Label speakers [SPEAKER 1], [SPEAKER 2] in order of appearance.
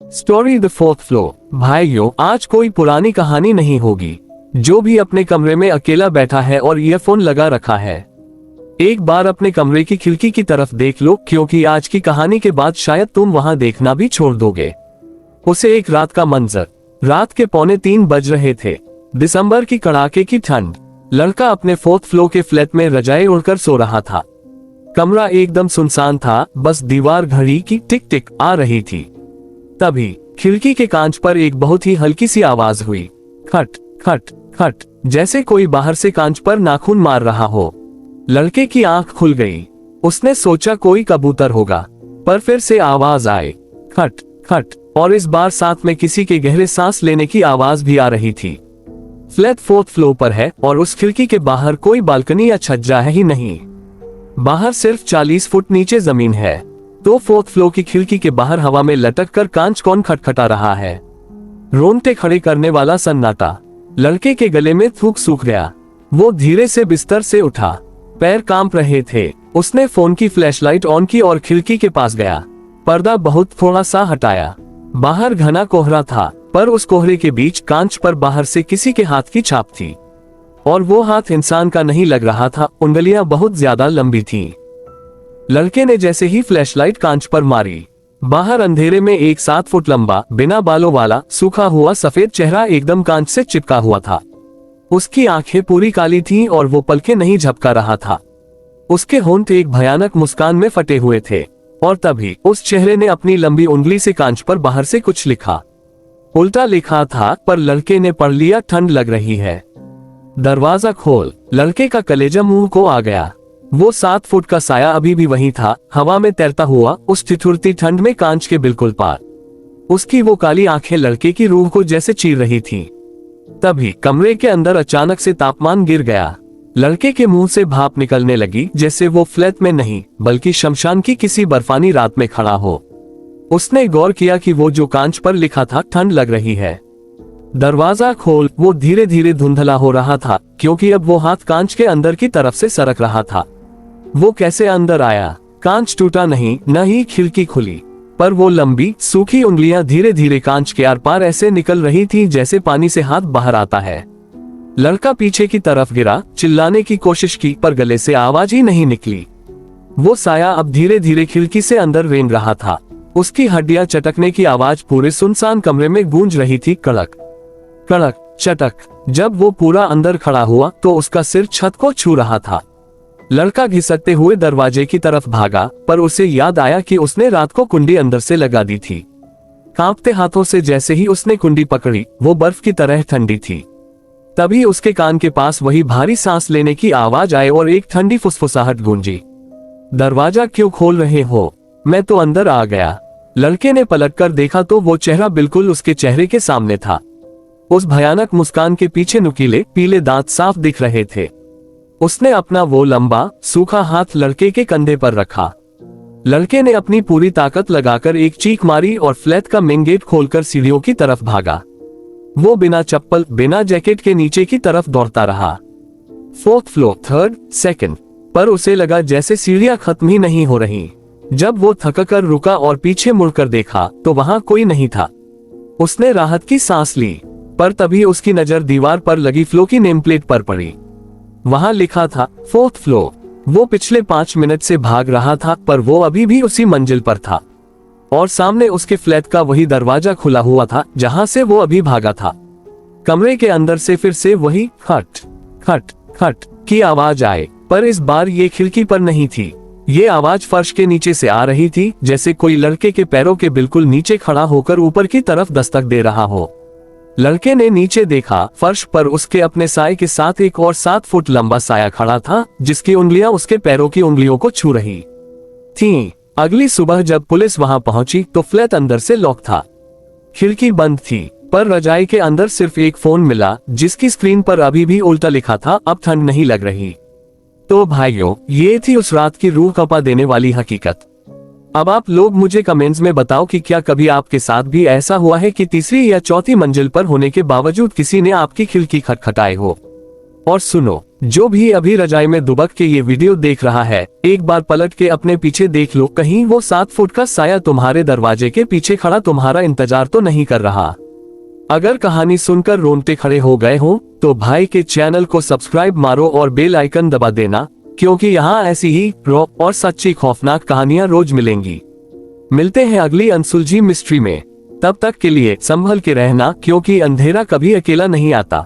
[SPEAKER 1] Story the fourth floor. भाइयों, आज कोई पुरानी कहानी नहीं होगी। जो भी अपने कमरे में अकेला बैठा है और ईयरफोन लगा रखा है, एक बार अपने कमरे की खिड़की की तरफ देख लो, क्योंकि आज की कहानी के बाद शायद तुम वहां देखना भी छोड़ दोगे। उसे एक रात का मंजर। रात के 2:45 बज रहे थे। दिसंबर की कड़ाके की ठंड। लड़का अपने फोर्थ फ्लोर के फ्लैट में रजाई उड़कर सो रहा था। कमरा एकदम सुनसान था, बस दीवार घड़ी की टिक टिक आ रही थी। तभी खिड़की के कांच पर एक बहुत ही हल्की सी आवाज हुई, खट खट खट, जैसे कोई बाहर से कांच पर नाखून मार रहा हो। लड़के की आंख खुल गई। उसने सोचा कोई कबूतर होगा, पर फिर से आवाज आई, खट खट, और इस बार साथ में किसी के गहरे सांस लेने की आवाज भी आ रही थी। फ्लैट फोर्थ फ्लोर पर है और उस खिड़की के बाहर कोई बालकनी या छज्जा है ही नहीं। बाहर सिर्फ 40 फुट नीचे जमीन है। तो फोर्थ फ्लोर की खिड़की के बाहर हवा में लटक कर कांच कौन खटखटा रहा है। रोंगटे खड़े करने वाला सन्नाटा। लड़के के गले में थूक सूख गया। वो धीरे से बिस्तर से उठा। पैर कांप रहे थे। उसने फोन की फ्लैशलाइट ऑन की और खिड़की के पास गया। पर्दा बहुत थोड़ा सा हटाया। बाहर घना कोहरा था, पर उस कोहरे के बीच कांच पर बाहर से किसी के हाथ की छाप थी। और वो हाथ इंसान का नहीं लग रहा था, उंगलियां बहुत ज्यादा लंबी थीं। लड़के ने जैसे ही फ्लैशलाइट कांच पर मारी, बाहर अंधेरे में एक 7 फुट लंबा, बिना बालों वाला, सूखा हुआ सफेद चेहरा एकदम कांच से चिपका हुआ था। उसकी आंखें पूरी काली थीं और वो पलकें नहीं झपका रहा था। उसके होंठ एक भयानक मुस्कान में फटे हुए थे। और तभी उस चेहरे ने अपनी लंबी उंगली से कांच पर बाहर से कुछ लिखा। उल्टा लिखा था, पर लड़के ने पढ़ लिया, ठंड लग रही है, दरवाजा खोल। लड़के का कलेजा मुंह को आ गया। वो 7 फुट का साया अभी भी वहीं था, हवा में तैरता हुआ, उस ठिठुरती ठंड में कांच के बिल्कुल पार। उसकी वो काली आंखें लड़के की रूह को जैसे चीर रही थीं। तभी कमरे के अंदर अचानक से तापमान गिर गया। लड़के के मुंह से भाप निकलने लगी, जैसे वो फ्लैट में नहीं बल्कि शमशान की किसी बर्फानी रात में खड़ा हो। उसने गौर किया कि वो जो कांच पर लिखा था, ठंड लग रही है, दरवाजा खोल, वो धीरे धीरे धुंधला हो रहा था, क्योंकि अब वो हाथ कांच के अंदर की तरफ से सरक रहा था। वो कैसे अंदर आया? कांच टूटा नहीं, न ही खिड़की खुली, पर वो लंबी सूखी उंगलियां धीरे धीरे कांच के आर पार ऐसे निकल रही थी जैसे पानी से हाथ बाहर आता है। लड़का पीछे की तरफ गिरा, चिल्लाने की कोशिश की, पर गले से आवाज ही नहीं निकली। वो साया अब धीरे धीरे खिड़की से अंदर रेंग रहा था। उसकी हड्डियां चटकने की आवाज पूरे सुनसान कमरे में गूंज रही थी, कड़क कड़क चटक। जब वो पूरा अंदर खड़ा हुआ तो उसका सिर छत को छू रहा था। लड़का घिसकते हुए दरवाजे की तरफ भागा, पर उसे याद आया कि उसने रात को कुंडी अंदर से लगा दी थी। कांपते हाथों से जैसे ही उसने कुंडी पकड़ी, वो बर्फ की तरह ठंडी थी। तभी उसके कान के पास वही भारी सांस लेने की आवाज आई और एक ठंडी फुसफुसाहट गूंजी, दरवाजा क्यों खोल रहे हो? मैं तो अंदर आ गया। लड़के ने पलटकर देखा तो वो चेहरा बिल्कुल उसके चेहरे के सामने था। उस भयानक मुस्कान के पीछे नुकीले पीले दांत साफ दिख रहे थे। उसने अपना वो लंबा सूखा हाथ लड़के के कंधे पर रखा। लड़के ने अपनी पूरी ताकत लगाकर एक चीख मारी और फ्लैट का मेन गेट खोलकर सीढ़ियों की तरफ भागा। वो बिना चप्पल, बिना जैकेट के नीचे की तरफ दौड़ता रहा। फोर्थ फ्लोर, थर्ड, सेकंड, पर उसे लगा जैसे सीढ़ियां खत्म ही नहीं हो रही। जब वो थककर रुका और पीछे मुड़कर देखा तो वहां कोई नहीं था। उसने राहत की सांस ली, पर तभी उसकी नजर दीवार पर लगी फ्लो की नेम प्लेट पर पड़ी। वहां लिखा था, फोर्थ फ्लोर। वो पिछले 5 मिनट से भाग रहा था, पर वो अभी भी उसी मंजिल पर था। और सामने उसके फ्लैट का वही दरवाजा खुला हुआ था जहां से वो अभी भागा था। कमरे के अंदर से फिर से वही खट खट खट की आवाज आए, पर इस बार ये खिड़की पर नहीं थी। ये आवाज फर्श के नीचे से आ रही थी, जैसे कोई लड़के के पैरों के बिल्कुल नीचे खड़ा होकर ऊपर की तरफ दस्तक दे रहा हो। लड़के ने नीचे देखा। फर्श पर उसके अपने साए के साथ एक और 7 फुट लंबा साया खड़ा था, जिसकी उंगलियां उसके पैरों की उंगलियों को छू रही थीं। अगली सुबह जब पुलिस वहां पहुंची तो फ्लैट अंदर से लॉक था। खिड़की बंद थी, पर रजाई के अंदर सिर्फ एक फोन मिला, जिसकी स्क्रीन पर अभी भी उल्टा लिखा था, अब ठंड नहीं लग रही। तो भाइयों, ये थी उस रात की रूह कंपा देने वाली हकीकत। अब आप लोग मुझे कमेंट्स में बताओ कि क्या कभी आपके साथ भी ऐसा हुआ है कि तीसरी या चौथी मंजिल पर होने के बावजूद किसी ने आपकी खिड़की खटखटाई हो और सुनो, जो भी अभी रजाई में दुबक के ये वीडियो देख रहा है, एक बार पलट के अपने पीछे देख लो, कहीं वो 7 फुट का साया तुम्हारे दरवाजे के पीछे खड़ा तुम्हारा इंतजार तो नहीं कर रहा। अगर कहानी सुनकर रोंगटे खड़े हो गए हो तो भाई के चैनल को सब्सक्राइब मारो और बेल आइकन दबा देना, क्योंकि यहाँ ऐसी ही रॉ और सच्ची खौफनाक कहानियां रोज मिलेंगी। मिलते हैं अगली अनसुलझी मिस्ट्री में। तब तक के लिए संभल के रहना, क्योंकि अंधेरा कभी अकेला नहीं आता।